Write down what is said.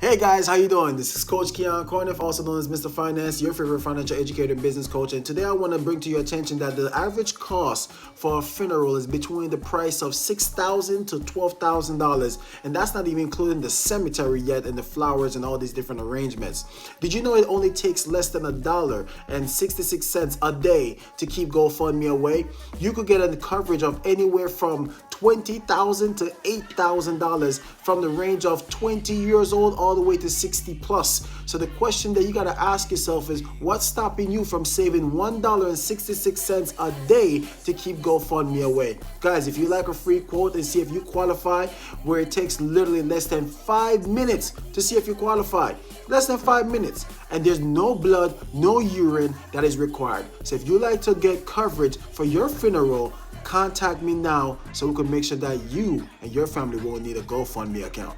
Hey guys, how you doing? This is Coach Keon Corniff, also known as Mr. Finance, your favorite financial educator and business coach. And today I want to bring to your attention that the average cost for a funeral is between the price of $6,000 to $12,000, and that's not even including the cemetery yet and the flowers and all these different arrangements. Did you know it only takes less than $1.66 a day to keep GoFundMe away? You could get a coverage of anywhere from $20,000 to $8,000 from the range of 20 years old all the way to 60 plus. So the question that you got to ask yourself is, what's stopping you from saving $1.66 a day to keep GoFundMe away? Guys, if you like a free quote and see if you qualify, where it takes literally less than 5 minutes to see if you qualify, less than 5 minutes, and there's no blood, no urine that is required. So if you like to get coverage for your funeral, contact me now so we can make sure that you and your family won't need a GoFundMe account.